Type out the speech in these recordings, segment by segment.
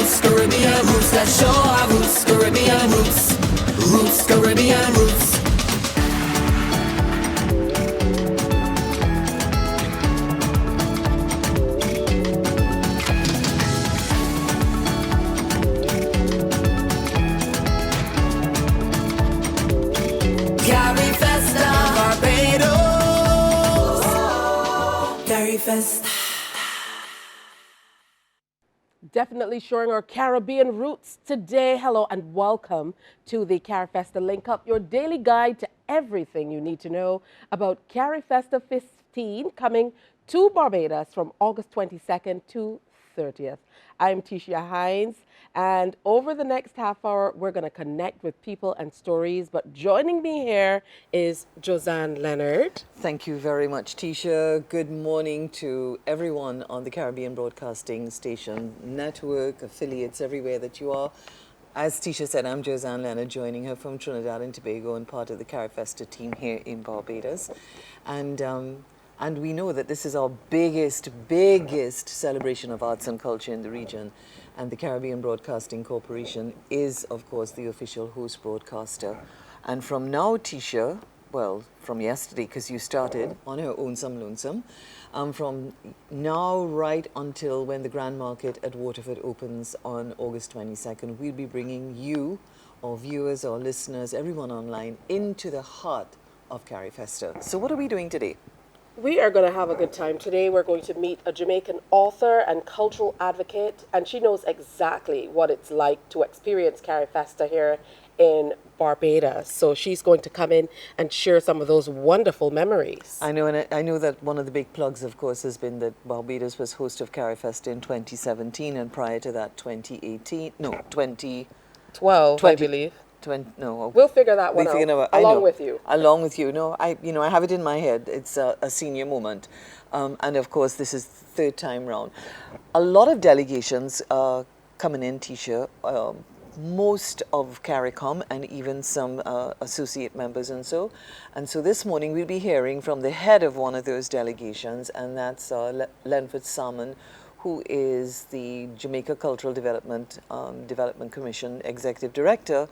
roots, Caribbean roots. Let's show our roots, Caribbean roots. Roots, Caribbean roots. Carifesta, Barbados. Carifesta. Definitely showing our Caribbean roots today. Hello and welcome to the Carifesta Link Up, your daily guide to everything you need to know about Carifesta 15 coming to Barbados from August 22nd to 30th. I'm Tisha Hines, and over the next half hour, we're going to connect with people and stories. But joining me here is Josanne Leonard. Thank you very much, Tisha. Good morning to everyone on the Caribbean Broadcasting Station Network, affiliates everywhere that you are. As Tisha said, I'm Josanne Leonard, joining her from Trinidad and Tobago and part of the Carifesta team here in Barbados. And we know that this is our biggest celebration of arts and culture in the region. And the Caribbean Broadcasting Corporation is, of course, the official host broadcaster. And from now, Tisha, well, from yesterday, because you started on her Own Some Lonesome, from now right until when the Grand Market at Waterford opens on August 22nd, we'll be bringing you, our viewers, our listeners, everyone online, into the heart of Carifesta. So what are we doing today? We are going to have a good time today. We're going to meet a Jamaican author and cultural advocate, and she knows exactly what it's like to experience Carifesta here in Barbados. So she's going to come in and share some of those wonderful memories. I know, and I know that one of the big plugs, of course, has been that Barbados was host of Carifesta in 2017, and prior to that, 2012, I believe. We'll figure that one out along with you. Along with you. No, I have it in my head. It's a senior moment. And of course, this is the third time round. A lot of delegations coming in, Tisha, most of CARICOM and even some associate members and so. And so this morning we'll be hearing from the head of one of those delegations, and that's Lenford Salmon, who is the Jamaica Cultural Development Commission Executive Director,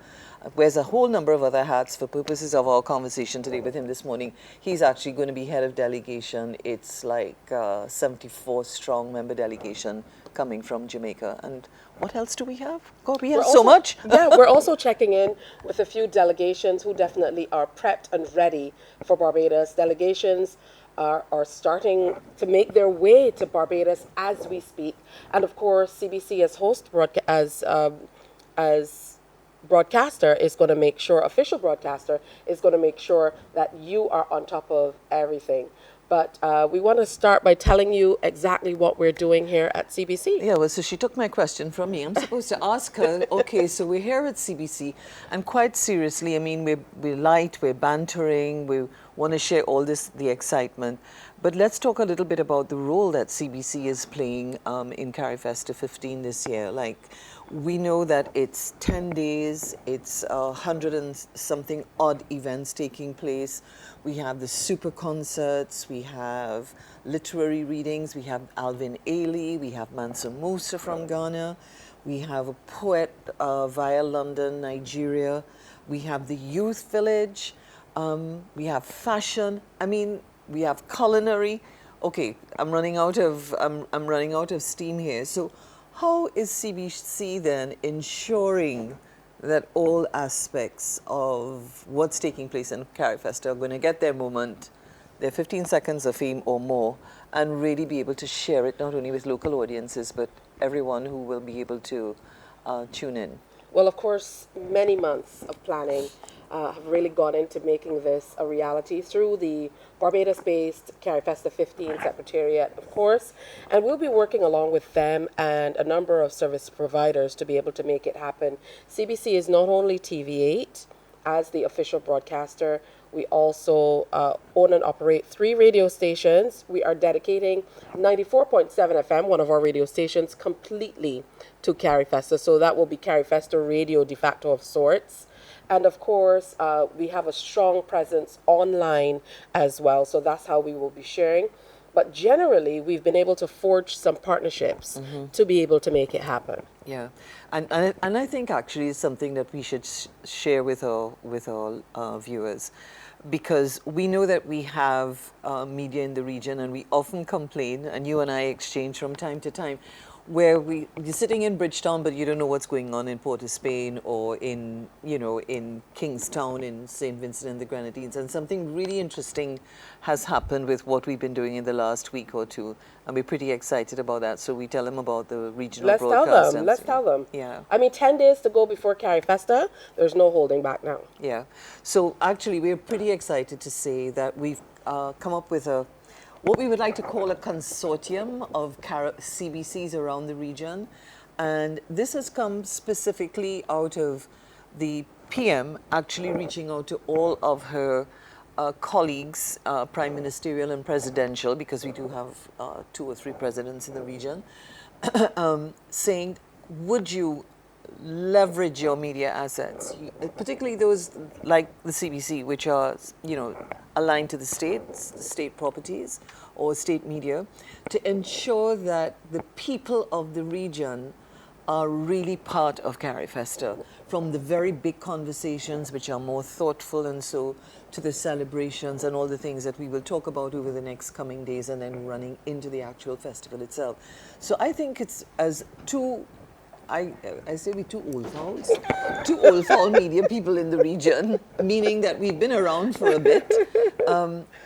wears a whole number of other hats for purposes of our conversation today with him this morning. He's actually going to be head of delegation. It's like 74 strong member delegation coming from Jamaica. And what else do we have? God, we have so much. Yeah, we're also checking in with a few delegations who definitely are prepped and ready for Barbados. Delegations are starting to make their way to Barbados as we speak. And of course, CBC as host as broadcaster is going to make sure, official broadcaster is going to make sure that you are on top of everything. But we want to start by telling you exactly what we're doing here at CBC. Yeah, well, so she took my question from me. I'm supposed to ask her, okay, so we're here at CBC, and quite seriously, I mean, we're light, we're bantering, we want to share all this, the excitement. But let's talk a little bit about the role that CBC is playing in Carifesta 15 this year. Like, we know that it's 10 days, it's 100 and something odd events taking place. We have the super concerts, we have literary readings, we have Alvin Ailey, we have Mansa Musa from Ghana, we have a poet via London, Nigeria, we have the youth village, we have fashion, I mean, we have culinary. Okay, I'm running out of steam here. So how is CBC then ensuring that all aspects of what's taking place in Carifesta are going to get their moment, their 15 seconds of fame or more, and really be able to share it not only with local audiences, but everyone who will be able to tune in? Well, of course, many months of planning have really gone into making this a reality through the Barbados-based Carifesta 15 Secretariat, of course, and we'll be working along with them and a number of service providers to be able to make it happen. CBC is not only TV8 as the official broadcaster, we also own and operate 3 radio stations. We are dedicating 94.7 FM, one of our radio stations, completely to Carifesta. So that will be Carifesta radio de facto of sorts. And of course, we have a strong presence online as well. So that's how we will be sharing. but generally we've been able to forge some partnerships to be able to make it happen. Yeah, and I think actually it's something that we should share with our viewers, because we know that we have media in the region, and we often complain, and you and I exchange from time to time, where you're sitting in Bridgetown, but you don't know what's going on in Port of Spain or in Kingstown, in St. Vincent and the Grenadines. And something really interesting has happened with what we've been doing in the last week or two, and we're pretty excited about that. So we tell them about the regional broadcast. Let's tell them. Yeah. I mean, 10 days to go before Carifesta. There's no holding back now. Yeah. So actually, we're pretty excited to say that we've come up with what we would like to call a consortium of CBCs around the region. And this has come specifically out of the PM actually reaching out to all of her colleagues, prime ministerial and presidential, because we do have 2 or 3 presidents in the region, saying, would you leverage your media assets, particularly those like the CBC, which are, aligned to the state properties or state media, to ensure that the people of the region are really part of Carifesta, from the very big conversations which are more thoughtful and so, to the celebrations and all the things that we will talk about over the next coming days, and then running into the actual festival itself. So I think it's as I say we two old fowl media people in the region, meaning that we've been around for a bit,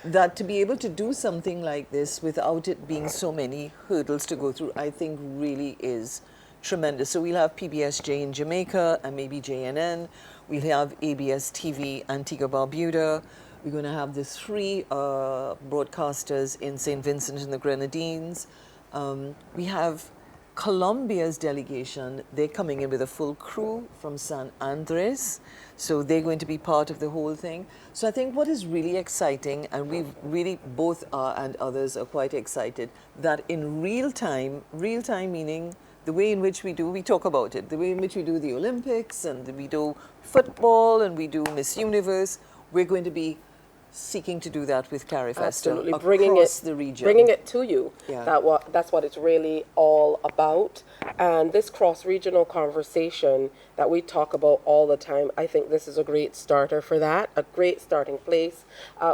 that to be able to do something like this without it being so many hurdles to go through, I think really is tremendous. So we'll have PBSJ in Jamaica and maybe JNN. We'll have ABS TV Antigua Barbuda. We're going to have the 3 broadcasters in St. Vincent and the Grenadines. We have Colombia's delegation. They're coming in with a full crew from San Andres, so they're going to be part of the whole thing. So I think what is really exciting, and we've really both are and others are quite excited, that in real time meaning the way in which we talk about it, the way in which we do the Olympics, and we do football, and we do Miss Universe, we're going to be seeking to do that with Carifesta across the region. Bringing it to you. Yeah. That's what it's really all about. And this cross-regional conversation that we talk about all the time, I think this is a great starter for that, a great starting place,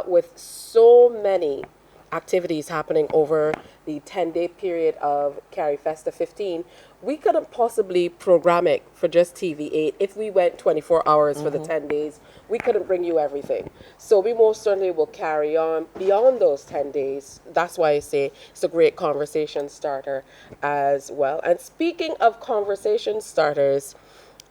with so many activities happening over the 10-day period of Carifesta 15. We couldn't possibly program it for just TV8 if we went 24 hours for the 10 days. We couldn't bring you everything. So we most certainly will carry on beyond those 10 days. That's why I say it's a great conversation starter as well. And speaking of conversation starters,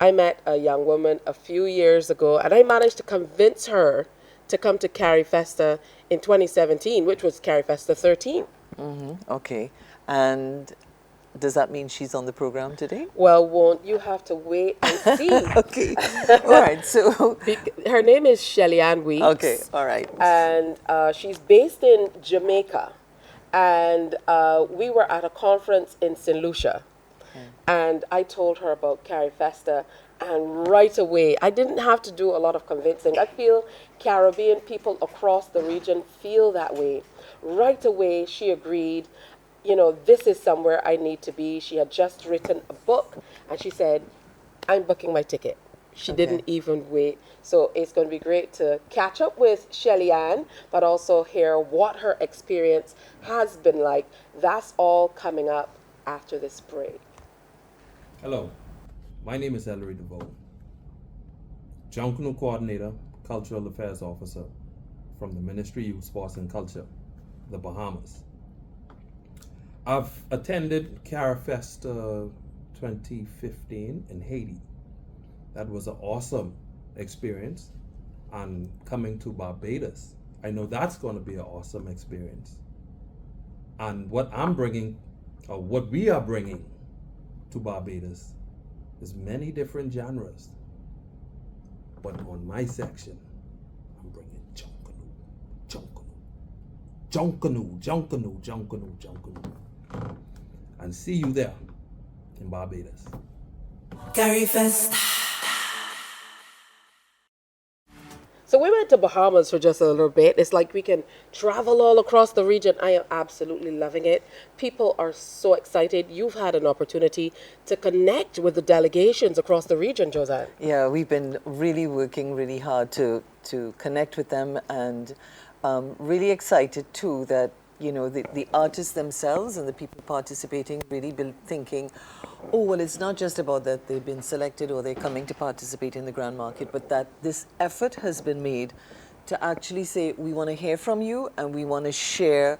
I met a young woman a few years ago, and I managed to convince her to come to Carifesta in 2017, which was Carifesta 13. Okay. And does that mean she's on the program today? Well, won't you have to wait and see? Okay. All right. So her name is Shelly-Ann Weekes. Okay. All right. And she's based in Jamaica. And we were at a conference in St. Lucia. And I told her about Carifesta. And right away, I didn't have to do a lot of convincing. I feel Caribbean people across the region feel that way. Right away, she agreed, this is somewhere I need to be. She had just written a book, and she said, I'm booking my ticket. She didn't even wait. So it's going to be great to catch up with Shelly-Ann, but also hear what her experience has been like. That's all coming up after this break. Hello. My name is Ellery DeVoe, Junkanoo Coordinator, Cultural Affairs Officer from the Ministry of Youth, Sports and Culture, the Bahamas. I've attended Carifesta 2015 in Haiti. That was an awesome experience. And coming to Barbados, I know that's going to be an awesome experience. And what we are bringing to Barbados is many different genres, but on my section, I'm bringing Junkanoo, and see you there in Barbados. Carifesta. So we went to Bahamas for just a little bit. It's like we can travel all across the region. I am absolutely loving it. People are so excited. You've had an opportunity to connect with the delegations across the region, Josanne. Yeah, we've been really working really hard to connect with them, and really excited too that the artists themselves and the people participating really been thinking, oh well, it's not just about that they've been selected or they're coming to participate in the Grand Market, but that this effort has been made to actually say we want to hear from you and we want to share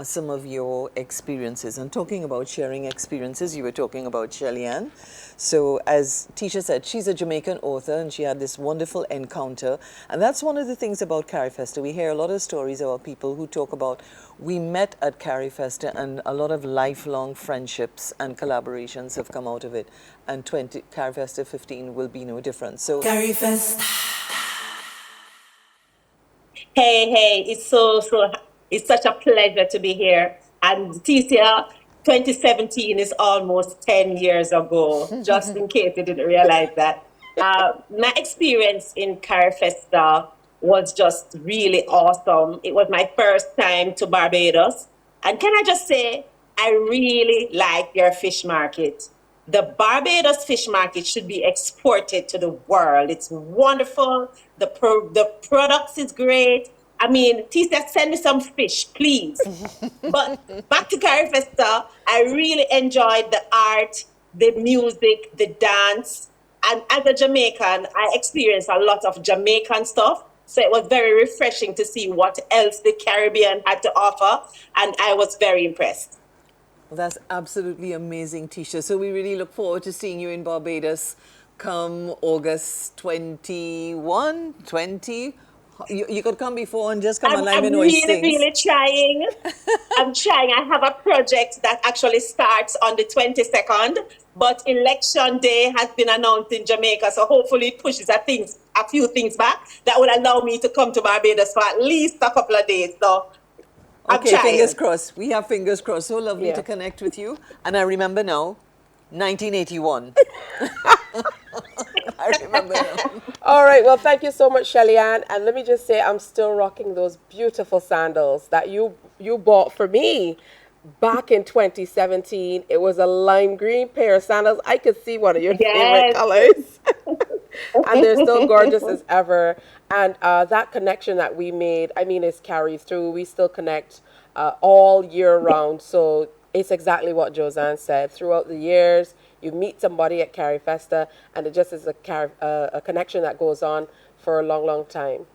some of your experiences. And talking about sharing experiences, you were talking about Shelly-Ann. So as Tisha said, she's a Jamaican author and she had this wonderful encounter. And that's one of the things about Carifesta. We hear a lot of stories about people who talk about, we met at Carifesta and a lot of lifelong friendships and collaborations have come out of it. And Carifesta 15 will be no different. So Carifesta. Hey, it's such a pleasure to be here. And TCR 2017 is almost 10 years ago, just in case you didn't realize that. My experience in Carifesta was just really awesome. It was my first time to Barbados. And can I just say, I really like your fish market. The Barbados fish market should be exported to the world. It's wonderful. The products is great. I mean, Tisa, send me some fish, please. But back to Carifesta, I really enjoyed the art, the music, the dance. And as a Jamaican, I experienced a lot of Jamaican stuff. So it was very refreshing to see what else the Caribbean had to offer. And I was very impressed. well, that's absolutely amazing, Tisha. So we really look forward to seeing you in Barbados come August 21, 20. You could come before and just come and let me know his things. Really trying. I'm trying. I have a project that actually starts on the 22nd, but election day has been announced in Jamaica, so hopefully it pushes a few things back that will allow me to come to Barbados for at least a couple of days. So I'm Okay, trying. fingers crossed. We have fingers crossed. So lovely Yeah. to connect with you. And I remember now, 1981. I remember now. All right. Well, thank you so much, Shelly-Ann. And let me just say, I'm still rocking those beautiful sandals that you bought for me back in 2017. It was a lime green pair of sandals. I could see one of your favorite Yes. colors. And they're still gorgeous as ever. And that connection that we made, I mean, is carried through. We still connect all year round. So it's exactly what Josanne said. Throughout the years, you meet somebody at Carifesta, and it just is a connection that goes on for a long, long time.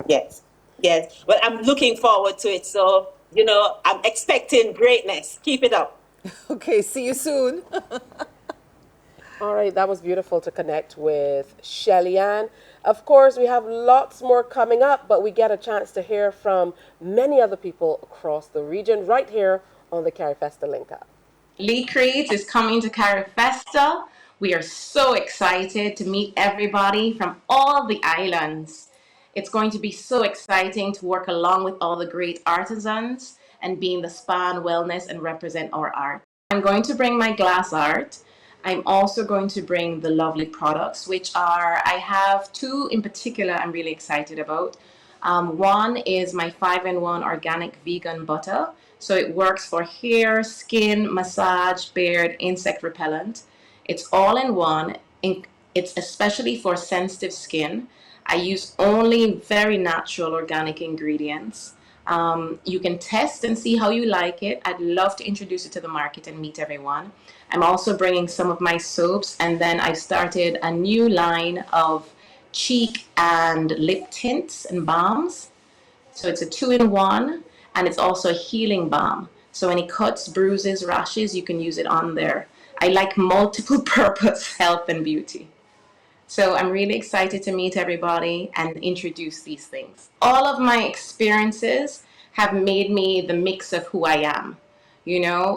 Yes. Yes. Well, I'm looking forward to it. So, I'm expecting greatness. Keep it up. Okay, see you soon. All right, that was beautiful to connect with Shelly-Ann. Of course, we have lots more coming up, but we get a chance to hear from many other people across the region right here on the Carifesta Link Up. Lee Creeds is coming to Carifesta. We are so excited to meet everybody from all the islands. It's going to be so exciting to work along with all the great artisans and be in the spa and wellness and represent our art. I'm going to bring my glass art. I'm also going to bring the lovely products, which I have two in particular I'm really excited about. One is my 5-in-1 organic vegan butter. So it works for hair, skin, massage, beard, insect repellent. It's all in one. It's especially for sensitive skin. I use only very natural organic ingredients. You can test and see how you like it. I'd love to introduce it to the market and meet everyone. I'm also bringing some of my soaps, and then I've started a new line of cheek and lip tints and balms. So it's a 2-in-1, and it's also a healing balm. So any cuts, bruises, rashes, you can use it on there. I like multiple purpose health and beauty. So I'm really excited to meet everybody and introduce these things. All of my experiences have made me the mix of who I am,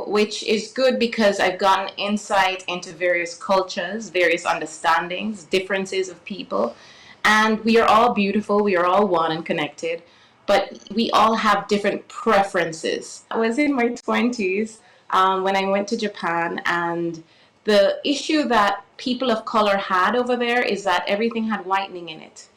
which is good because I've gotten insight into various cultures, various understandings, differences of people. And we are all beautiful, we are all one and connected, but we all have different preferences. I was in my 20s when I went to Japan, and the issue that people of color had over there is that everything had whitening in it.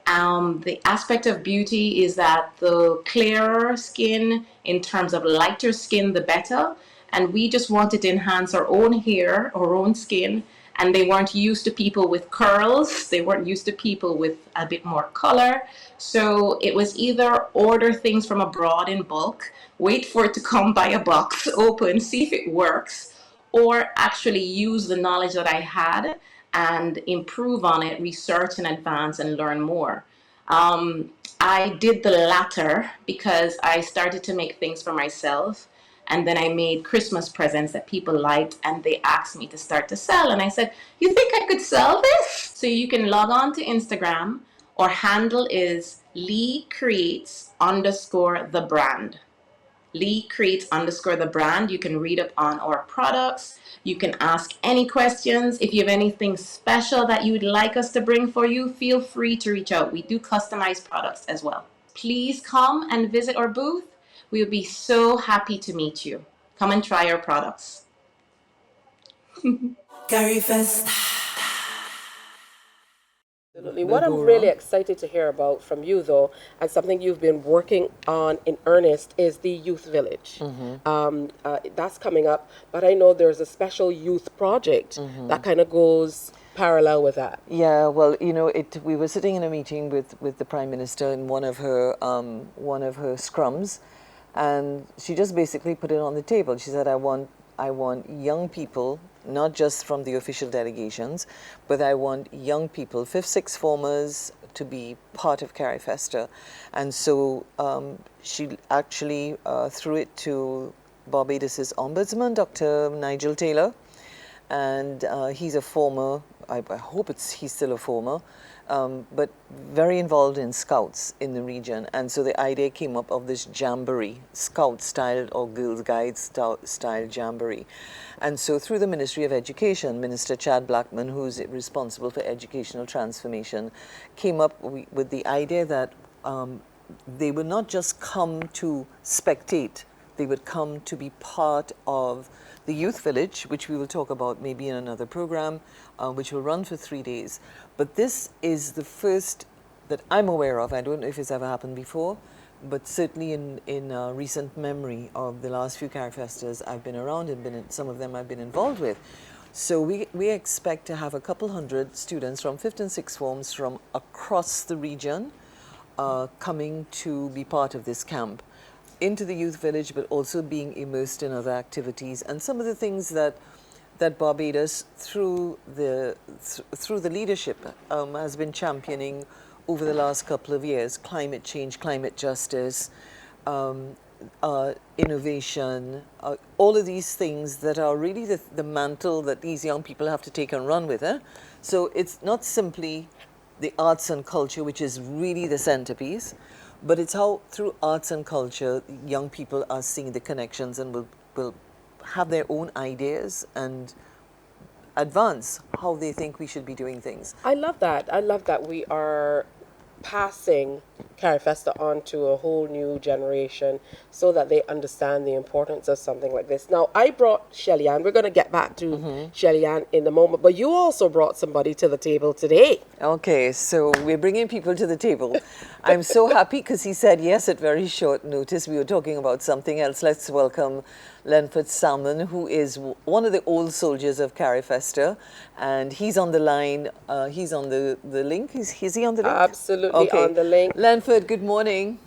The aspect of beauty is that the clearer skin, in terms of lighter skin, the better. And we just wanted to enhance our own hair, our own skin. And they weren't used to people with curls. They weren't used to people with a bit more color. So it was either order things from abroad in bulk, wait for it to come by a box, open, see if it works, or actually use the knowledge that I had and improve on it, research in advance, and learn more. Um, I did the latter because I started to make things for myself. And then I made Christmas presents that people liked, and they asked me to start to sell. And I said, "You think I could sell this?" So you can log on to Instagram. Our handle is Lee Creates underscore the brand. Lee Creates underscore the brand. You can read up on our products. You can ask any questions. If you have anything special that you would like us to bring for you, feel free to reach out. We do customized products as well. Please come and visit our booth. We will be so happy to meet you. Come and try our products. Carifesta. Absolutely. What I'm really excited to hear about from you, though, and something you've been working on in earnest, is the youth village. That's coming up, but I know there's a special youth project that kind of goes parallel with that. Yeah, well, you know, we were sitting in a meeting with the Prime Minister in one of her scrums, and she just basically put it on the table. She said, I want young people, not just from the official delegations, but I want young people, 5th, 6th formers, to be part of Carifesta. And so she actually threw it to Barbados's ombudsman, Dr. Nigel Taylor, and he's a former, I hope he's still a former, but very involved in scouts in the region. And so the idea came up of this jamboree, scout style or Girls Guide style jamboree. And so through the Ministry of Education, Minister Chad Blackman, who's responsible for educational transformation, came up with the idea that they would not just come to spectate, they would come to be part of the youth village, which we will talk about maybe in another program, which will run for 3 days. But this is the first that I'm aware of. I don't know if it's ever happened before, but certainly in recent memory of the last few Carifestas I've been around and some of them I've been involved with. So we expect to have a couple hundred students from 5th and 6th forms from across the region coming to be part of this camp into the youth village, but also being immersed in other activities. And some of the things that Barbados, through the leadership, has been championing over the last couple of years: climate change, climate justice, innovation, all of these things that are really the mantle that these young people have to take and run with. So it's not simply the arts and culture, which is really the centerpiece, but it's how through arts and culture young people are seeing the connections and will have their own ideas and advance how they think we should be doing things. I love that. I love that we are passing Carifesta on to a whole new generation so that they understand the importance of something like this. Now, I brought Shelly-Ann. We're going to get back to Shelly-Ann in a moment, but you also brought somebody to the table today. Okay, so we're bringing people to the table. I'm so happy because he said yes at very short notice. We were talking about something else. Let's welcome Lenford Salmon, who is one of the old soldiers of Carifesta, and he's on the line. He's on the link. Is he on the link? Absolutely on the link. Lenford, good morning.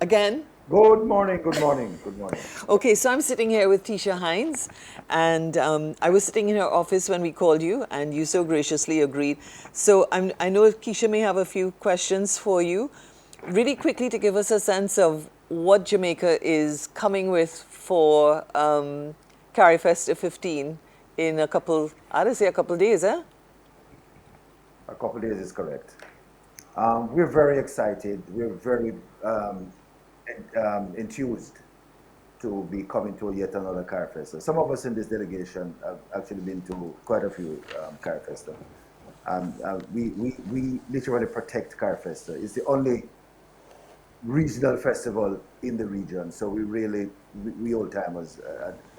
Again. Good morning, good morning, good morning. Okay, so I'm sitting here with Tisha Hines, and I was sitting in her office when we called you, and you so graciously agreed. So I know Keisha may have a few questions for you. Really quickly, to give us a sense of what Jamaica is coming with for Carifesta 15 in a couple of days, eh? A couple of days is correct. We're very excited. We're very enthused to be coming to yet another Carifesta. Some of us in this delegation have actually been to quite a few Carifesta. We literally protect Carifesta. It's the only regional festival in the region, so we old timers.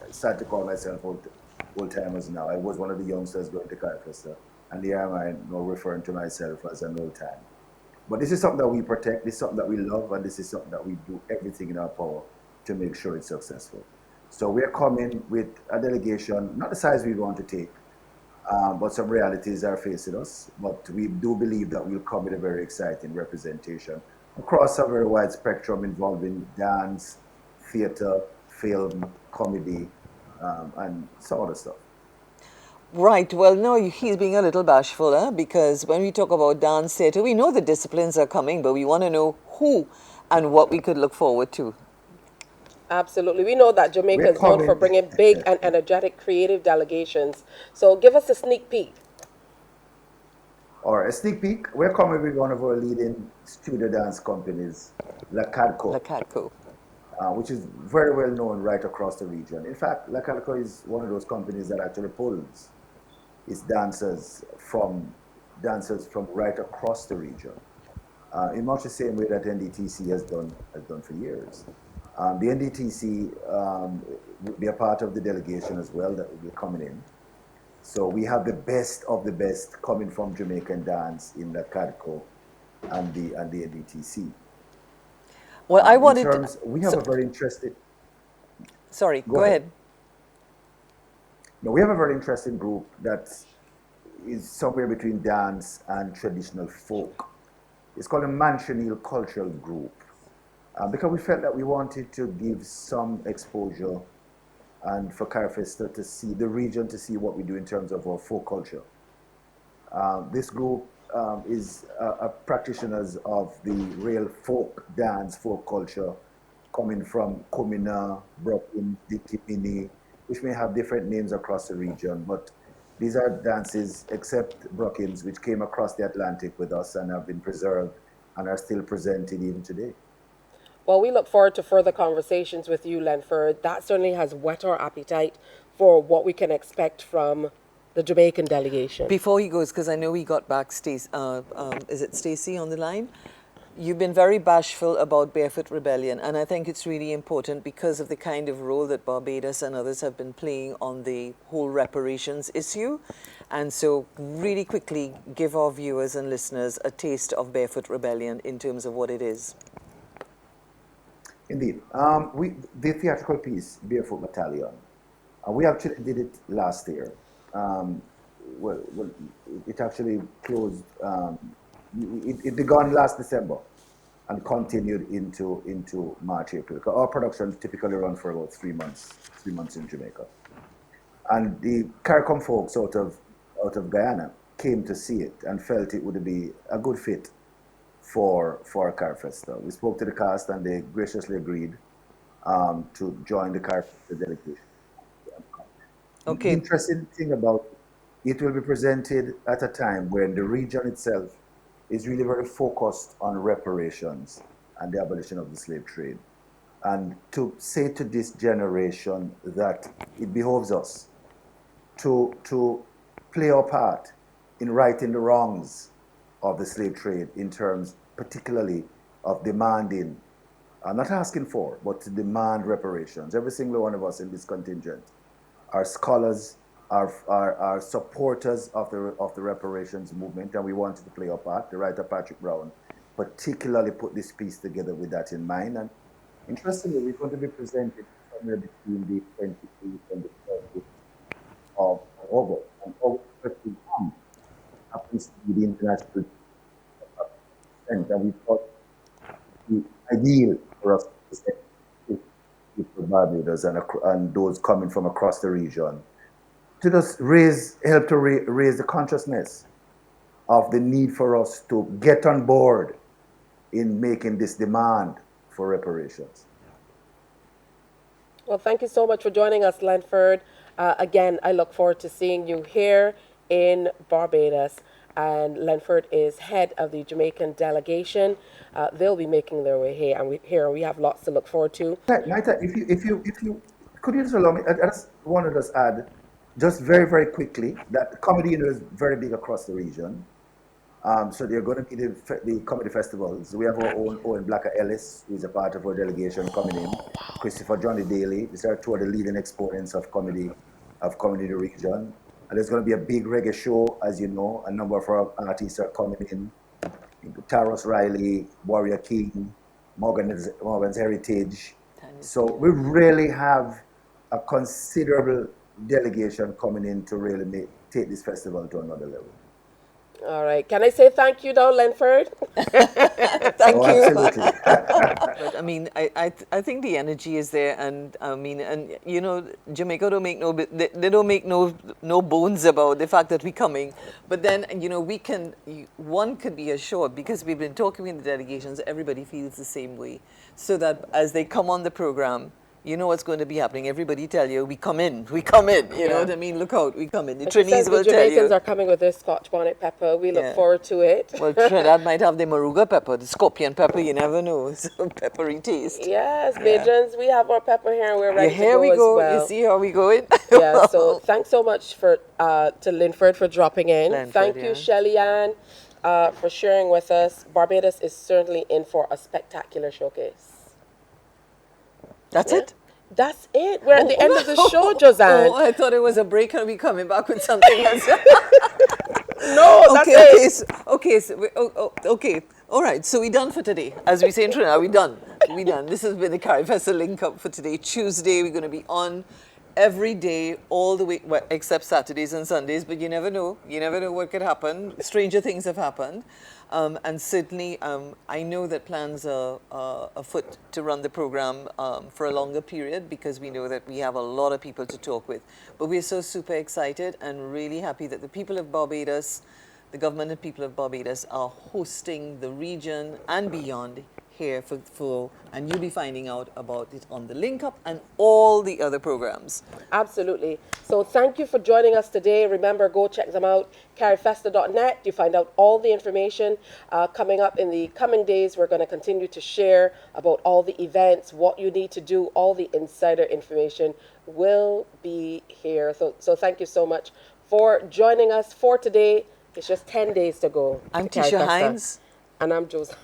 I started to call myself old timers now. I was one of the youngsters going to Carifesta, and here am I now referring to myself as an old time. But this is something that we protect, this is something that we love, and this is something that we do everything in our power to make sure it's successful. So we're coming with a delegation, not the size we want to take, but some realities are facing us. But we do believe that we'll come with a very exciting representation across a very wide spectrum involving dance, theater, film, comedy, and some other stuff. Right. Well, no, he's being a little bashful, because when we talk about dance theatre, we know the disciplines are coming, but we want to know who and what we could look forward to. Absolutely. We know that Jamaica We're is known for coming, bringing big and energetic creative delegations. So give us a sneak peek. or a sneak peek, we're coming with one of our leading studio dance companies, La Cadco, Lacatco. which is very well known right across the region. In fact, La Cadco is one of those companies that actually pulls its dancers from right across the region, in much the same way that NDTC has done for years. The NDTC will be a part of the delegation as well that will be coming in. So we have the best of the best coming from Jamaican dance in the CADCO and the NDTC. Well, I In wanted terms, we have so- a very interesting. sorry, Go go ahead. ahead. No, we have a very interesting group that is somewhere between dance and traditional folk. It's called a Mansionil Cultural Group, because we felt that we wanted to give some exposure and for Carifesta to see the region, to see what we do in terms of our folk culture. This group is practitioners of the real folk dance, folk culture, coming from Kumina, Brooklyn, Dikipini, which may have different names across the region, but these are dances, except Brookings, which came across the Atlantic with us and have been preserved and are still presented even today. Well, we look forward to further conversations with you, Lenford. That certainly has whet our appetite for what we can expect from the Jamaican delegation. Before he goes, because I know we got back, is it Stacey on the line? You've been very bashful about Barefoot Rebellion, and I think it's really important because of the kind of role that Barbados and others have been playing on the whole reparations issue. And so really quickly give our viewers and listeners a taste of Barefoot Rebellion in terms of what it is. Indeed. The theatrical piece, Barefoot Battalion, we actually did it last year. Well, it actually closed, it began last December and continued into March, April. Our productions typically run for about 3 months in Jamaica. And the CARICOM folks out of Guyana came to see it and felt it would be a good fit for Carifesta. We spoke to the cast and they graciously agreed to join the Carifesta delegation. Okay. The interesting thing about it will be presented at a time when the region itself is really very focused on reparations and the abolition of the slave trade. And to say to this generation that it behoves us to play our part in righting the wrongs of the slave trade in terms particularly of demanding, not asking for, but to demand reparations. Every single one of us in this contingent are scholars, are supporters of the reparations movement, and we wanted to play our part. The writer Patrick Brown particularly put this piece together with that in mind. And interestingly, we're going to be presented somewhere between the 28th and the 30th of August. And August 31 happens to be the International and we thought the ideal for us to present to Barbados and those coming from across the region to just help to raise the consciousness of the need for us to get on board in making this demand for reparations. Well, thank you so much for joining us, Lenford. Again, I look forward to seeing you here in Barbados. And Lenford is head of the Jamaican delegation. They'll be making their way here, and we have lots to look forward to. Naita, if you could you just allow me? I just wanted to just add, just very very quickly, that comedy is very big across the region. So they're going to be the comedy festivals. We have our own Owen Blacker Ellis, who is a part of our delegation coming in. Christopher Johnny Daly. These are two of the leading exponents of comedy in the region. And there's going to be a big reggae show, as you know. A number of our artists are coming in Taros Riley, Warrior King, Morgan's Heritage. So we really have a considerable delegation coming in to really take this festival to another level. All right. Can I say thank you now, Lenford? Thank Oh, you. absolutely. But I mean, I think the energy is there, and I mean, and you know, Jamaica don't make they don't make no bones about the fact that we're coming. But then, you know, one could be assured, because we've been talking with the delegations, everybody feels the same way, so that as they come on the program, you know what's going to be happening. Everybody tell you, we come in. You know what I mean? Look out, we come in. The Trinis will the tell Jamaicans you. are coming with their Scotch bonnet pepper. We look Yeah. forward to it. Well, Trinidad might have the Maruga pepper, the scorpion pepper, you never know. So peppery taste. Yes, Bajans, we have our pepper here and we're Yeah, ready here to go we as go. well. You see how we going? Yeah, so thanks so much to Lenford for dropping in. Lenford, Thank you, yeah. Shelly-Ann, for sharing with us. Barbados is certainly in for a spectacular showcase. That's Yeah. it? That's it. We're at the end of the show, Josanne. Oh, I thought it was a break and we coming back with something else. No, that's it. Okay. All right, so we done for today. As we say in Trinidad, we done. We done. This has been the Carifesta link up for today. Tuesday, we're going to be on every day, all the way, well, except Saturdays and Sundays, but you never know. You never know what could happen. Stranger things have happened. And certainly, I know that plans are afoot to run the program for a longer period, because we know that we have a lot of people to talk with. But we're so super excited and really happy that the people of Barbados, the government and people of Barbados, are hosting the region and beyond here and you'll be finding out about it on the Link Up and all the other programs. Absolutely. So thank you for joining us today. Remember, go check them out, carifesta.net. You find out all the information coming up in the coming days. We're going to continue to share about all the events, what you need to do, all the insider information will be here. So thank you so much for joining us for today. It's just 10 days to go. I'm to Tisha Carifesta. Hines. And I'm Joseph.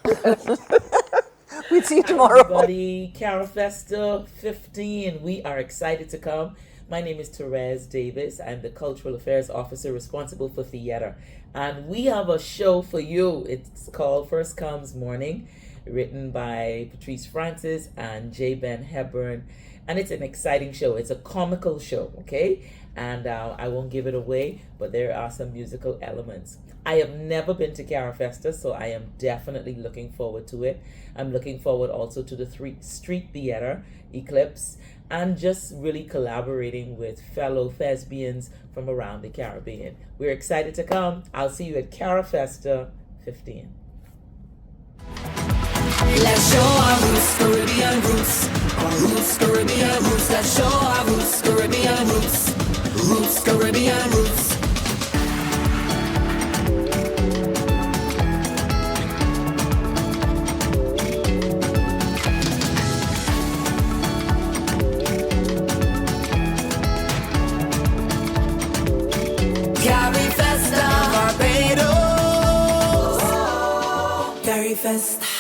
We'll see you tomorrow. Everybody, Carifesta 15. We are excited to come. My name is Therese Davis. I'm the Cultural Affairs Officer responsible for theater. And we have a show for you. It's called First Comes Morning, written by Patrice Francis and J. Ben Hepburn. And it's an exciting show. It's a comical show, okay? And I won't give it away, but there are some musical elements. I have never been to Carifesta, so I am definitely looking forward to it. I'm looking forward also to the street theater, Eclipse, and just really collaborating with fellow thespians from around the Caribbean. We're excited to come. I'll see you at Carifesta 15. Let's show our roots, Caribbean roots. Our roots, Caribbean roots. Let's show our roots, Caribbean roots. Roots, Caribbean roots. Carifesta, Barbados. Carifesta.